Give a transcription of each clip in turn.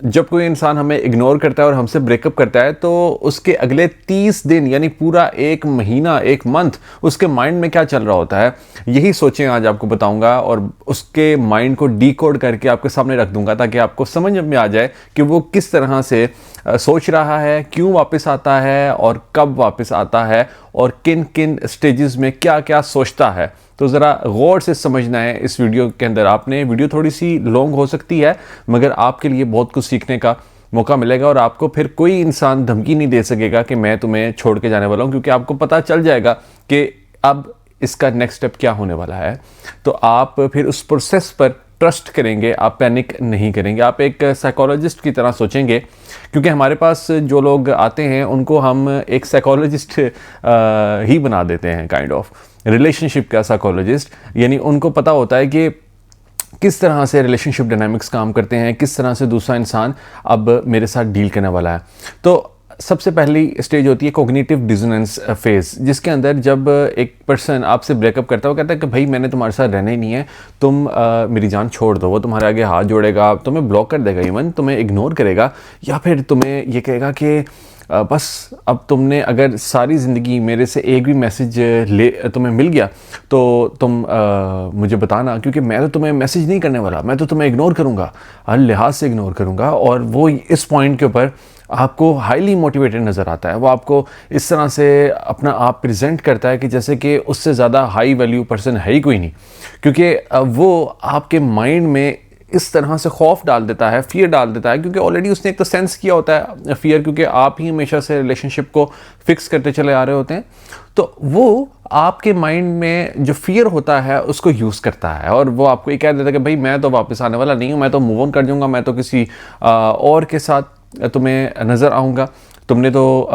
जब कोई इंसान हमें इग्नोर करता है और हमसे ब्रेकअप करता है तो उसके अगले 30 दिन यानी पूरा एक महीना, एक मंथ उसके माइंड में क्या चल रहा होता है, यही सोचें आज आपको बताऊंगा और उसके माइंड को डीकोड करके आपके सामने रख दूंगा ताकि आपको समझ में आ जाए कि वो किस तरह से सोच रहा है, क्यों वापस आता है और कब वापस आता है और किन किन स्टेजेस में क्या क्या सोचता है। तो ज़रा गौर से समझना है इस वीडियो के अंदर। आपने वीडियो थोड़ी सी लॉन्ग हो सकती है मगर आपके लिए बहुत कुछ सीखने का मौका मिलेगा और आपको फिर कोई इंसान धमकी नहीं दे सकेगा कि मैं तुम्हें छोड़ के जाने वाला हूँ, क्योंकि आपको पता चल जाएगा कि अब इसका नेक्स्ट स्टेप क्या होने वाला है। तो आप फिर उस प्रोसेस पर ट्रस्ट करेंगे, आप पैनिक नहीं करेंगे, आप एक साइकोलॉजिस्ट की तरह सोचेंगे, क्योंकि हमारे पास जो लोग आते हैं उनको हम एक साइकोलॉजिस्ट ही बना देते हैं, काइंड ऑफ रिलेशनशिप का साइकोलॉजिस्ट। यानी उनको पता होता है कि किस तरह से रिलेशनशिप डायनामिक्स काम करते हैं, किस तरह से दूसरा इंसान अब मेरे साथ डील करने वाला है। तो सबसे पहली स्टेज होती है कॉग्निटिव डिसोनेंस फेज, जिसके अंदर जब एक पर्सन आपसे ब्रेकअप करता है वो कहता है कि भाई मैंने तुम्हारे साथ रहना ही नहीं है, तुम मेरी जान छोड़ दो। वो तुम्हारे आगे हाथ जोड़ेगा, तुम्हें ब्लॉक कर देगा, इवन तुम्हें इग्नोर करेगा, या फिर तुम्हें ये कहेगा कि बस अब तुमने अगर सारी ज़िंदगी मेरे से एक भी मैसेज तुम्हें मिल गया तो तुम मुझे बताना, क्योंकि मैं तो तुम्हें मैसेज नहीं करने वाला, मैं तो तुम्हें इग्नोर करूँगा, हर लिहाज से इग्नोर करूँगा। और वो इस पॉइंट के ऊपर आपको हाईली मोटिवेटेड नज़र आता है। वो आपको इस तरह से अपना आप प्रेजेंट करता है कि जैसे कि उससे ज़्यादा हाई वैल्यू पर्सन है ही कोई नहीं, क्योंकि वो आपके माइंड में इस तरह से खौफ डाल देता है, फियर डाल देता है, क्योंकि ऑलरेडी उसने एक तो सेंस किया होता है फियर, क्योंकि आप ही हमेशा से रिलेशनशिप को फिक्स करते चले आ रहे होते हैं। तो वो आपके माइंड में जो फियर होता है उसको यूज़ करता है और वो आपको ये कह देता है कि भाई मैं तो वापस आने वाला नहीं हूँ, मैं तो मूव ऑन कर जाऊँगा, मैं तो किसी और के साथ तुम्हें नज़र आऊँगा, तुमने तो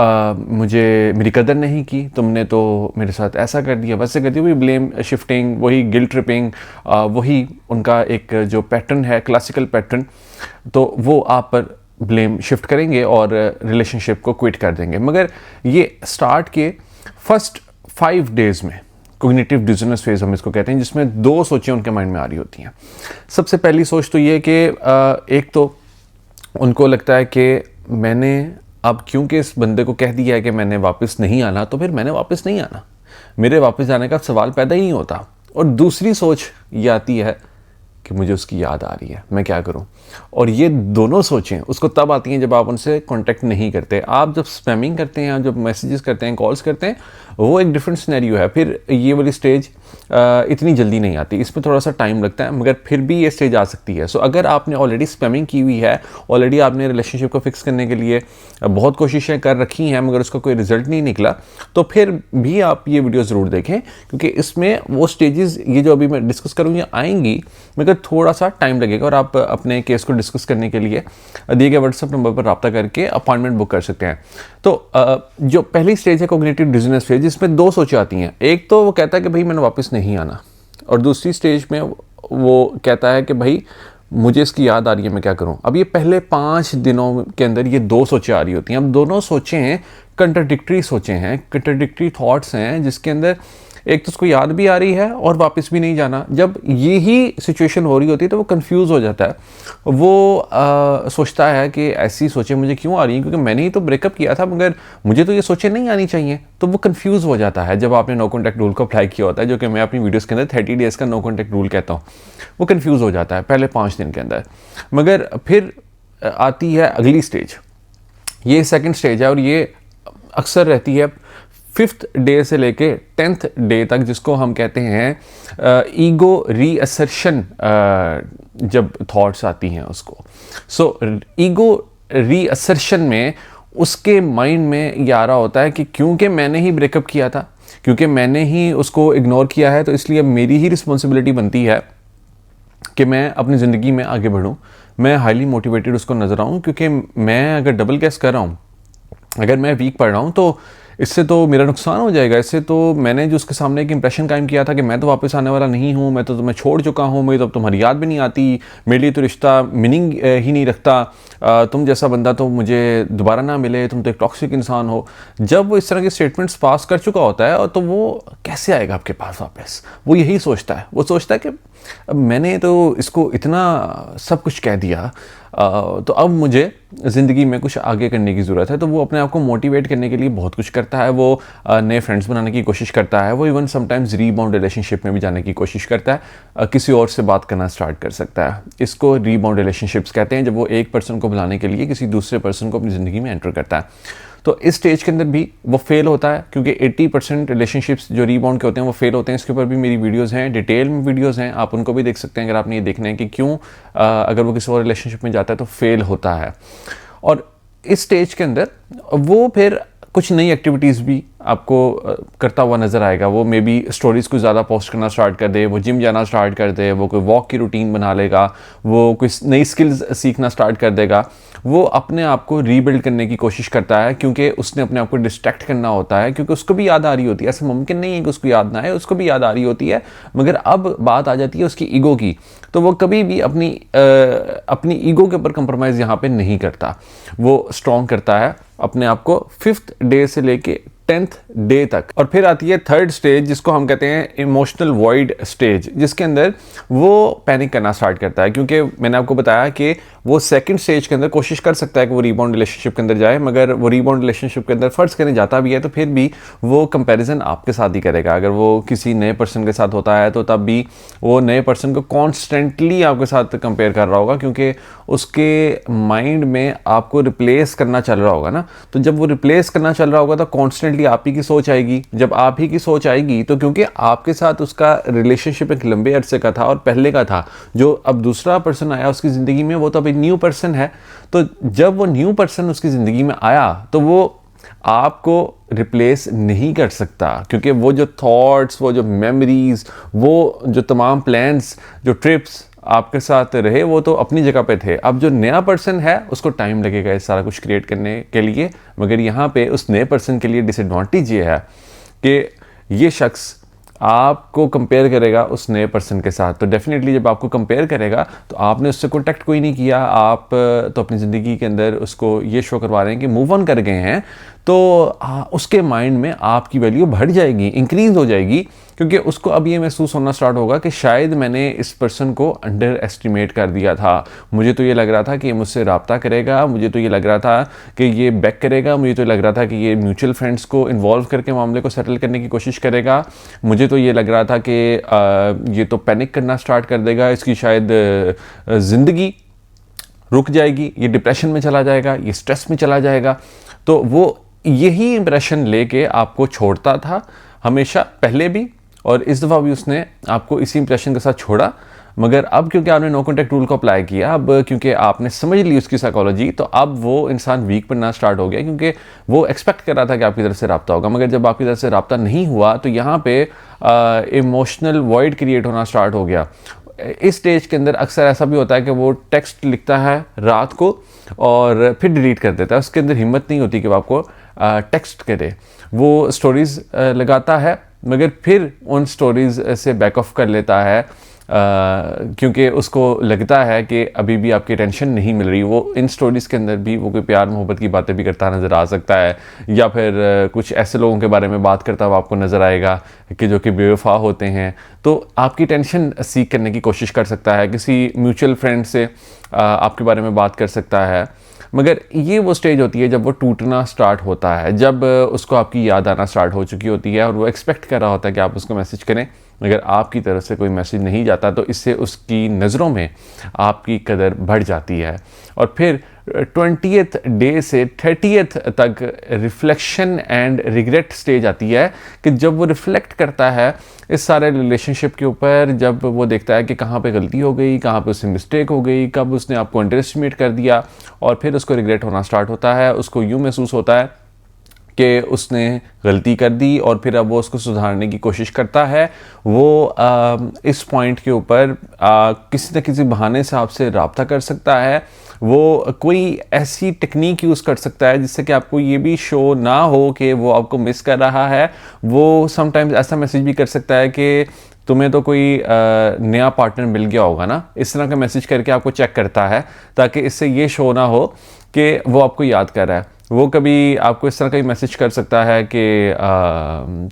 मुझे मेरी कदर नहीं की, तुमने तो मेरे साथ ऐसा कर दिया, वैसे कर दिया। वही ब्लेम शिफ्टिंग, वही गिल्ट ट्रिपिंग, वही उनका एक जो पैटर्न है, क्लासिकल पैटर्न, तो वो आप पर ब्लेम शिफ्ट करेंगे और रिलेशनशिप को क्विट कर देंगे। मगर ये स्टार्ट के फर्स्ट 5 डेज़ में कॉग्निटिव डिसोनेंस फेज हम इसको कहते हैं, जिसमें 2 सोचें उनके माइंड में आ रही होती हैं। सबसे पहली सोच तो ये कि एक तो उनको लगता है कि मैंने अब क्योंकि इस बंदे को कह दिया है कि मैंने वापस नहीं आना, तो फिर मैंने वापस नहीं आना, मेरे वापस जाने का सवाल पैदा ही नहीं होता। और दूसरी सोच ये आती है कि मुझे उसकी याद आ रही है, मैं क्या करूं। और ये दोनों सोचें उसको तब आती हैं जब आप उनसे कांटेक्ट नहीं करते। आप जब स्पैमिंग करते हैं, जब मैसेजेस करते हैं, कॉल्स करते हैं, वो एक डिफरेंट सिनेरियो है। फिर ये वाली स्टेज इतनी जल्दी नहीं आती, इसमें थोड़ा सा टाइम लगता है, मगर फिर भी ये स्टेज आ सकती है। सो अगर आपने ऑलरेडी स्पैमिंग की हुई है, ऑलरेडी आपने रिलेशनशिप को फिक्स करने के लिए बहुत कोशिशें कर रखी हैं मगर उसका कोई रिजल्ट नहीं निकला, तो फिर भी आप ये वीडियो ज़रूर देखें, क्योंकि इसमें वो स्टेजेस ये जो अभी मैं डिस्कस करूँगी आएंगी, मगर थोड़ा सा टाइम लगेगा। और आप अपने केस को डिस्कस करने के लिए दिए गए व्हाट्सएप नंबर पर रब्ता करके अपॉइंटमेंट बुक कर सकते हैं। तो जो पहली स्टेज है कॉग्निटिव डिसोनेंस फेज, इसमें 2 सोचें आती हैं। एक तो वो कहता है कि भाई मैंने वापस नहीं आना, और दूसरी स्टेज में वो कहता है कि भाई मुझे इसकी याद आ रही है, मैं क्या करूं। अब ये पहले 5 दिनों के अंदर ये 2 सोचें आ रही होती हैं। अब दोनों सोचें हैं कंट्राडिक्टरी सोचें हैं, कंट्राडिक्टरी थॉट्स हैं, जिसके अंदर एक तो उसको याद भी आ रही है और वापस भी नहीं जाना। जब यही सिचुएशन हो रही होती है तो वो कंफ्यूज हो जाता है। वो सोचता है कि ऐसी सोचें मुझे क्यों आ रही हैं, क्योंकि मैंने ही तो ब्रेकअप किया था, मगर मुझे तो ये सोचें नहीं आनी चाहिए। तो वो कंफ्यूज हो जाता है जब आपने नो कॉन्टैक्ट रूल को अप्लाई किया होता है, जो कि मैं अपनी वीडियोस के अंदर 30 डेज़ का नो कॉन्टैक्ट रूल कहता हूँ। वो कंफ्यूज हो जाता है पहले 5 दिन के अंदर। मगर फिर आती है अगली स्टेज, ये सेकेंड स्टेज है, और ये अक्सर रहती है 5th डे से लेके 10th डे तक, जिसको हम कहते हैं ईगो रीअसर्शन। जब थॉट्स आती हैं उसको, सो ईगो रीअसर्शन में उसके माइंड में ये आ रहा होता है कि क्योंकि मैंने ही ब्रेकअप किया था, क्योंकि मैंने ही उसको इग्नोर किया है, तो इसलिए मेरी ही रिस्पॉन्सिबिलिटी बनती है कि मैं अपनी ज़िंदगी में आगे बढ़ूं, मैं हाईली मोटिवेटेड उसको नज़र आऊं। क्योंकि मैं अगर डबल गेस कर रहा हूं, अगर मैं वीक पढ़ रहा हूं, तो इससे तो मेरा नुकसान हो जाएगा। इससे तो मैंने जो उसके सामने एक इंप्रेशन कायम किया था कि मैं तो वापस आने वाला नहीं हूँ, मैं तो तुम्हें छोड़ चुका हूँ, मुझे तो अब तुम्हारी याद भी नहीं आती, मेरे लिए तो रिश्ता मीनिंग ही नहीं रखता, तुम जैसा बंदा तो मुझे दोबारा ना मिले, तुम तो एक टॉक्सिक इंसान हो। जब वो इस तरह के स्टेटमेंट्स पास कर चुका होता है, और तो वो कैसे आएगा आपके पास वापस। वो यही सोचता है, वो सोचता है कि अब मैंने तो इसको इतना सब कुछ कह दिया, तो अब मुझे ज़िंदगी में कुछ आगे करने की ज़रूरत है। तो वो अपने आप को मोटिवेट करने के लिए बहुत कुछ करता है। वो नए फ्रेंड्स बनाने की कोशिश करता है। वो इवन समटाइम्स रीबाउंड रिलेशनशिप में भी जाने की कोशिश करता है। किसी और से बात करना स्टार्ट कर सकता है। इसको रीबाउंड रिलेशनशिप्स कहते हैं, जब वो एक पर्सन को बुलाने के लिए किसी दूसरे पर्सन को अपनी ज़िंदगी में एंटर करता है। तो इस स्टेज के अंदर भी वो फेल होता है, क्योंकि 80% रिलेशनशिप्स जो रीबाउंड के होते हैं वो फेल होते हैं। इसके ऊपर भी मेरी वीडियोस हैं, डिटेल में वीडियोस हैं, आप उनको भी देख सकते हैं अगर आपने ये देखना है कि क्यों अगर वो किसी और रिलेशनशिप में जाता है तो फेल होता है। और इस स्टेज के अंदर वो फिर कुछ नई एक्टिविटीज़ भी आपको करता हुआ नज़र आएगा। वो मे बी स्टोरीज़ को ज़्यादा पोस्ट करना स्टार्ट कर दे, वो जिम जाना स्टार्ट कर दे, वो कोई वॉक की रूटीन बना लेगा, वो कोई नई स्किल्स सीखना स्टार्ट कर देगा। वो अपने आप को रीबिल्ड करने की कोशिश करता है, क्योंकि उसने अपने आप को डिस्ट्रैक्ट करना होता है, क्योंकि उसको भी याद आ रही होती है। ऐसा मुमकिन नहीं है कि उसको याद ना आए, उसको भी याद आ रही होती है। मगर अब बात आ जाती है उसकी ईगो की, तो वो कभी भी अपनी ईगो के ऊपर कंप्रोमाइज़ यहाँ पे नहीं करता। वो स्ट्रॉन्ग करता है अपने आप को 5th डे से लेके 10th डे तक। और फिर आती है 3rd स्टेज, जिसको हम कहते हैं इमोशनल वॉइड स्टेज, जिसके अंदर वो पैनिक करना स्टार्ट करता है। क्योंकि मैंने आपको बताया कि वो 2nd स्टेज के अंदर कोशिश कर सकता है कि वो रीबाउंड रिलेशनशिप के अंदर जाए, मगर वो रीबाउंड रिलेशनशिप के अंदर फर्ज करने जाता भी है तो फिर भी वो कंपैरिजन आपके साथ ही करेगा। अगर वो किसी नए पर्सन के साथ होता है तो तब भी वो नए पर्सन को कॉन्स्टेंटली आपके साथ कंपेयर कर रहा होगा, क्योंकि उसके माइंड में आपको रिप्लेस करना चल रहा होगा ना। तो जब वो रिप्लेस करना चल रहा होगा तो कॉन्स्टेंटली आप ही की सोच आएगी। जब आप ही की सोच आएगी तो क्योंकि आपके साथ उसका रिलेशनशिप एक लंबे अरसे का था और पहले का था, जो अब दूसरा पर्सन आया उसकी ज़िंदगी में वो तो अभी न्यू पर्सन है। तो जब वो न्यू पर्सन उसकी ज़िंदगी में आया तो वो आपको रिप्लेस नहीं कर सकता, क्योंकि वो जो थॉट्स, वो जो मेमोरीज, वो जो तमाम प्लान्स, जो ट्रिप्स आपके साथ रहे, वो तो अपनी जगह पे थे। अब जो नया पर्सन है उसको टाइम लगेगा इस सारा कुछ क्रिएट करने के लिए। मगर यहाँ पे उस नए पर्सन के लिए डिसएडवांटेज ये है कि ये शख्स आपको कंपेयर करेगा उस नए पर्सन के साथ। तो डेफिनेटली जब आपको कंपेयर करेगा तो आपने उससे कॉन्टैक्ट कोई नहीं किया, आप तो अपनी ज़िंदगी के अंदर उसको ये शो करवा रहे हैं कि मूव ऑन कर गए हैं। तो उसके माइंड में आपकी वैल्यू बढ़ जाएगी, इंक्रीज़ हो जाएगी, क्योंकि उसको अब ये महसूस होना स्टार्ट होगा कि शायद मैंने इस पर्सन को अंडर एस्टिमेट कर दिया था। मुझे तो ये लग रहा था कि ये मुझसे रब्ता करेगा, मुझे तो ये लग रहा था कि ये बैक करेगा, मुझे तो लग रहा था कि ये म्यूचुअल फ्रेंड्स को इन्वॉल्व करके मामले को सेटल करने की कोशिश करेगा, मुझे तो ये लग रहा था कि ये तो पैनिक करना स्टार्ट कर देगा, इसकी शायद ज़िंदगी रुक जाएगी, ये डिप्रेशन में चला जाएगा, ये स्ट्रेस में चला जाएगा। तो वो यही इंप्रेशन लेके आपको छोड़ता था हमेशा, पहले भी और इस दफ़ा भी उसने आपको इसी इंप्रेशन के साथ छोड़ा। मगर अब क्योंकि आपने नो कॉन्टैक्ट रूल को अप्लाई किया, अब क्योंकि आपने समझ ली उसकी साइकोलॉजी, तो अब वो इंसान वीक बनना स्टार्ट हो गया, क्योंकि वो एक्सपेक्ट कर रहा था कि आपकी तरफ से रब्ता होगा। मगर जब आपकी तरफ से रब्ता नहीं हुआ तो यहाँ पे इमोशनल वॉइड क्रिएट होना स्टार्ट हो गया। इस स्टेज के अंदर अक्सर ऐसा भी होता है कि वो टेक्स्ट लिखता है रात को और फिर डिलीट कर देता है। उसके अंदर हिम्मत नहीं होती कि वो आपको टेक्स्ट करे। वो स्टोरीज़ लगाता है मगर फिर उन स्टोरीज़ से बैक ऑफ कर लेता है, क्योंकि उसको लगता है कि अभी भी आपकी टेंशन नहीं मिल रही। वो इन स्टोरीज़ के अंदर भी वो कोई प्यार मोहब्बत की बातें भी करता नज़र आ सकता है, या फिर कुछ ऐसे लोगों के बारे में बात करता हुआ आपको नज़र आएगा कि जो कि बेवफा होते हैं। तो आपकी टेंशन सीख करने की कोशिश कर सकता है, किसी म्यूचुअल फ्रेंड से आपके बारे में बात कर सकता है। मगर ये वो स्टेज होती है जब वो टूटना स्टार्ट होता है, जब उसको आपकी याद आना स्टार्ट हो चुकी होती है और वो एक्सपेक्ट कर रहा होता है कि आप उसको मैसेज करें, मगर आपकी तरफ से कोई मैसेज नहीं जाता। तो इससे उसकी नज़रों में आपकी कदर बढ़ जाती है। और फिर 20th डे से 30th तक रिफ्लेक्शन एंड रिग्रेट स्टेज आती है, कि जब वो रिफ्लेक्ट करता है इस सारे रिलेशनशिप के ऊपर, जब वो देखता है कि कहाँ पे गलती हो गई, कहाँ पे उससे मिस्टेक हो गई, कब उसने आपको अंडर एस्टिमेट कर दिया, और फिर उसको रिग्रेट होना स्टार्ट होता है। उसको यूँ महसूस होता है कि उसने गलती कर दी और फिर अब वो उसको सुधारने की कोशिश करता है। वो इस पॉइंट के ऊपर किसी न किसी बहाने से आपसे रब्ता कर सकता है। वो कोई ऐसी टेक्निक यूज़ कर सकता है जिससे कि आपको ये भी शो ना हो कि वो आपको मिस कर रहा है। वो समटाइम्स ऐसा मैसेज भी कर सकता है कि तुम्हें तो कोई नया पार्टनर मिल गया होगा ना, इस तरह का मैसेज करके आपको चेक करता है, ताकि इससे ये शो ना हो कि वो आपको याद कर रहा है। वो कभी आपको इस तरह का भी मैसेज कर सकता है कि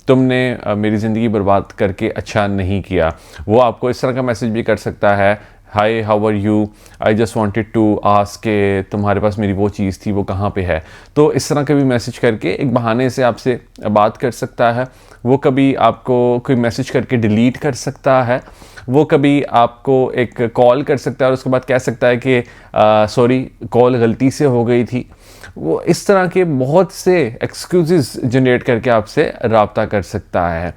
तुमने मेरी ज़िंदगी बर्बाद करके अच्छा नहीं किया। वो आपको इस तरह का मैसेज भी कर सकता है, hi how are you, I just wanted to ask के तुम्हारे पास मेरी वो चीज़ थी वो कहाँ पे है। तो इस तरह का भी मैसेज करके एक बहाने से आपसे बात कर सकता है। वो कभी आपको कोई मैसेज करके डिलीट कर सकता है। वो कभी आपको एक कॉल कर सकता है और उसके बाद कह सकता है कि सॉरी कॉल गलती से हो गई थी। वो इस तरह के बहुत से एक्सक्यूज़ेस जनरेट करके आपसे रब्ता कर सकता है।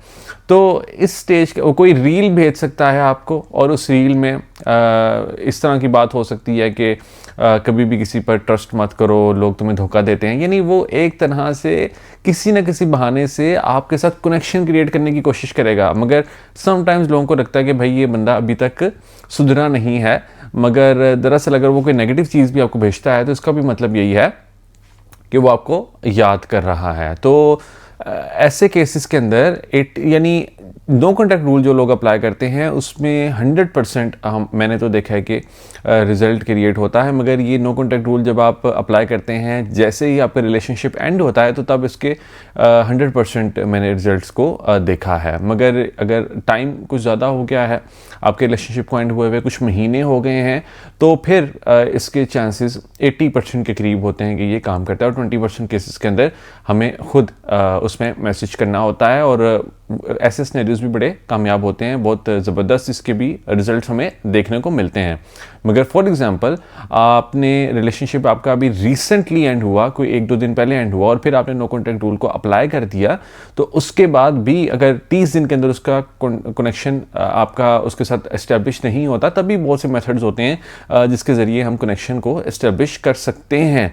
तो इस स्टेज के वो कोई रील भेज सकता है आपको, और उस रील में इस तरह की बात हो सकती है कि कभी भी किसी पर ट्रस्ट मत करो, लोग तुम्हें धोखा देते हैं। यानी वो एक तरह से किसी न किसी बहाने से आपके साथ कनेक्शन क्रिएट करने की कोशिश करेगा, मगर समटाइम्स लोगों को लगता है कि भाई ये बंदा अभी तक सुधरा नहीं है। मगर दरअसल अगर वो कोई नेगेटिव चीज़ भी आपको भेजता है तो इसका भी मतलब यही है कि वो आपको याद कर रहा है। तो ऐसे केसेस के अंदर यानी नो कॉन्टैक्ट रूल जो लोग अप्लाई करते हैं उसमें 100% मैंने तो देखा है कि रिज़ल्ट क्रिएट होता है। मगर ये नो कॉन्टैक्ट रूल जब आप अप्लाई करते हैं, जैसे ही आपका रिलेशनशिप एंड होता है तो तब इसके 100% मैंने रिजल्ट्स को देखा है। मगर अगर टाइम कुछ ज़्यादा हो गया है, आपके रिलेशनशिप को एंड हुए हुए कुछ महीने हो गए हैं, तो फिर इसके चांसेस 80% के करीब होते हैं कि ये काम करता है। और 20% केसेस के अंदर हमें खुद उसमें मैसेज करना होता है, और ऐसे सिनेरियोज भी बड़े कामयाब होते हैं, बहुत ज़बरदस्त इसके भी रिजल्ट हमें देखने को मिलते हैं। मगर फॉर एग्जांपल आपने रिलेशनशिप आपका अभी रिसेंटली एंड हुआ, कोई 1-2 दिन पहले एंड हुआ, और फिर आपने नो कॉन्टैक्ट रूल को अप्लाई कर दिया, तो उसके बाद भी अगर 30 दिन के अंदर उसका कनेक्शन आपका उसके साथ एस्टेब्लिश नहीं होता, तब भी बहुत से मेथड्स होते हैं जिसके ज़रिए हम कनेक्शन को एस्टेब्लिश कर सकते हैं।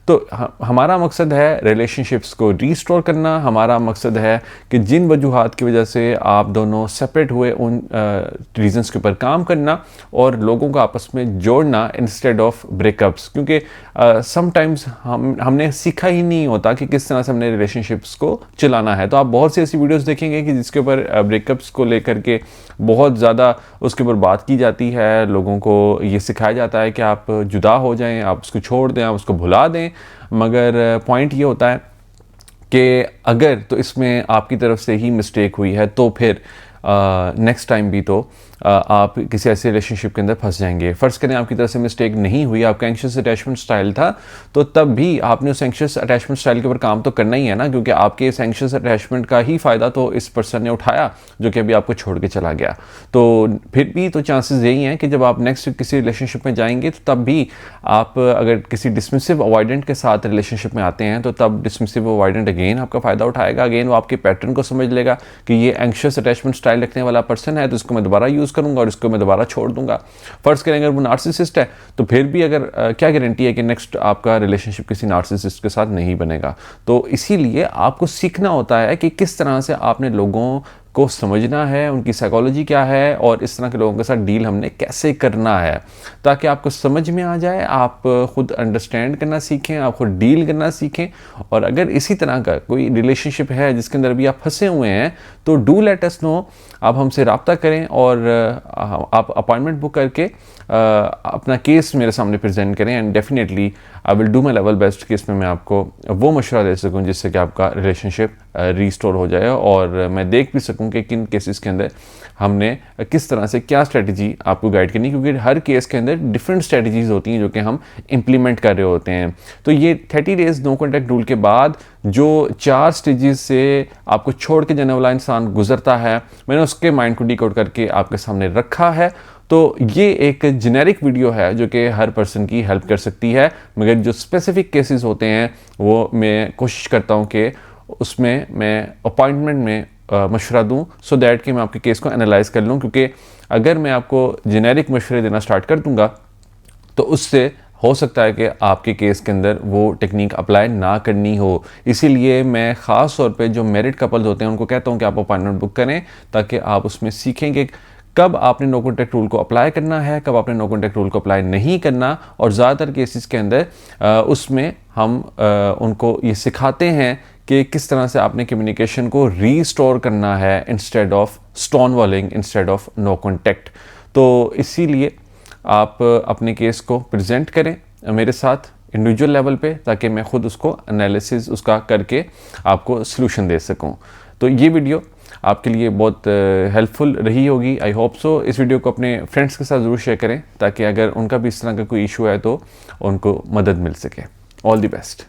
तो हमारा मकसद है रिलेशनशिप्स को रीस्टोर करना। हमारा मकसद है कि जिन वजूहात की वजह से आप दोनों सेपरेट हुए उन रीजंस के ऊपर काम करना और लोगों को आपस में जोड़ना इंस्टेड ऑफ ब्रेकअप्स। क्योंकि समटाइम्स हमने सीखा ही नहीं होता कि किस तरह से हमने रिलेशनशिप्स को चलाना है। तो आप बहुत सी ऐसी वीडियोस देखेंगे कि जिसके ऊपर ब्रेकअप्स को लेकर के बहुत ज़्यादा उसके ऊपर बात की जाती है। लोगों को ये सिखाया जाता है कि आप जुदा हो जाएं, आप उसको छोड़ दें, आप उसको भुला दें। मगर पॉइंट ये होता है कि अगर तो इसमें आपकी तरफ से ही मिस्टेक हुई है तो फिर नेक्स्ट टाइम भी तो आप किसी ऐसे रिलेशनशिप के अंदर फंस जाएंगे। फ़र्ज़ करें आपकी तरफ से मिस्टेक नहीं हुई, आपका एंग्शियस अटैचमेंट स्टाइल था, तो तब भी आपने उस एंग्शियस अटैचमेंट स्टाइल के ऊपर काम तो करना ही है ना, क्योंकि आपके इस एंग्शियस अटैचमेंट का ही फ़ायदा तो इस पर्सन ने उठाया जो कि अभी आपको छोड़ के चला गया। तो फिर भी तो चांसेस यही हैं कि जब आप नेक्स्ट किसी रिलेशनशिप में जाएंगे तो तब भी आप अगर किसी डिसमिसिव अवॉइडेंट के साथ रिलेशनशिप में आते हैं तो तब डिसमिसिव अवॉइडेंट अगेन आपका फ़ायदा उठाएगा। अगेन वो आपके पैटर्न को समझ लेगा कि ये एंग्शियस अटैचमेंट स्टाइल रखने वाला पर्सन है, तो इसको मैं दोबारा यूज़ करूँगा और इसको मैं दोबारा छोड़ दूंगा। फर्ज करें अगर वो नार्सिसिस्ट है तो फिर भी अगर क्या गारंटी है कि नेक्स्ट आपका रिलेशनशिप किसी नार्सिसिस्ट के साथ नहीं बनेगा। तो इसीलिए आपको सीखना होता है कि किस तरह से आपने लोगों को समझना है, उनकी साइकोलॉजी क्या है और इस तरह के लोगों के साथ डील हमने कैसे करना है, ताकि आपको समझ में आ जाए, आप खुद अंडरस्टैंड करना सीखें, आप खुद डील करना सीखें। और अगर इसी तरह का कोई रिलेशनशिप है जिसके अंदर भी आप फंसे हुए हैं तो डू लेट अस नो, आप हमसे रब्ता करें और आप अपॉइंटमेंट बुक करके अपना केस मेरे सामने प्रेजेंट करें, and definitely I will do my level best कि इसमें मैं आपको वो मशवरा दे सकूं जिससे कि आपका रिलेशनशिप रीस्टोर हो जाए और मैं देख भी सकूं कि किन केसेस के अंदर हमने किस तरह से क्या स्ट्रेटजी आपको गाइड करनी, क्योंकि हर केस के अंदर डिफरेंट स्ट्रेटजीज होती हैं जो कि हम इम्प्लीमेंट कर रहे होते हैं। तो ये 30 डेज नो कॉन्टैक्ट रूल के बाद जो 4 स्टेजेस से आपको छोड़ के जाने वाला इंसान गुजरता है, मैंने उसके माइंड को डिकोड करके आपके सामने रखा है। तो ये एक जेनेरिक वीडियो है जो कि हर पर्सन की हेल्प कर सकती है, मगर जो स्पेसिफिक केसेस होते हैं वो मैं कोशिश करता हूँ कि उसमें मैं अपॉइंटमेंट में मशवरा दूं, सो दैट कि मैं आपके केस को एनालाइज कर लूं। क्योंकि अगर मैं आपको जेनेरिक मशवरे देना स्टार्ट कर दूंगा तो उससे हो सकता है कि आपके केस के अंदर वो टेक्निक अप्लाई ना करनी हो। इसीलिए मैं ख़ास तौर पे जो मैरिड कपल्स होते हैं उनको कहता हूँ कि आप अपॉइंटमेंट बुक करें, ताकि आप उसमें सीखें कि कब आपने नो कॉन्टैक्ट रूल को अप्लाई करना है, कब आपने नो कॉन्टैक्ट रूल को अप्लाई नहीं करना। और ज़्यादातर केसेस के अंदर उसमें हम उनको ये सिखाते हैं कि किस तरह से आपने कम्युनिकेशन को रीस्टोर करना है instead of stonewalling, instead of no contact. तो इसीलिए आप अपने केस को प्रेजेंट करें मेरे साथ, इंडिविजुअल लेवल पे, ताकि मैं खुद उसको एनालिसिस उसका करके आपको सलूशन दे सकूं। तो ये वीडियो आपके लिए बहुत हेल्पफुल रही होगी, आई होप सो। इस वीडियो को अपने फ्रेंड्स के साथ ज़रूर शेयर करें, ताकि अगर उनका भी इस तरह का कोई इशू है तो उनको मदद मिल सके। All the best.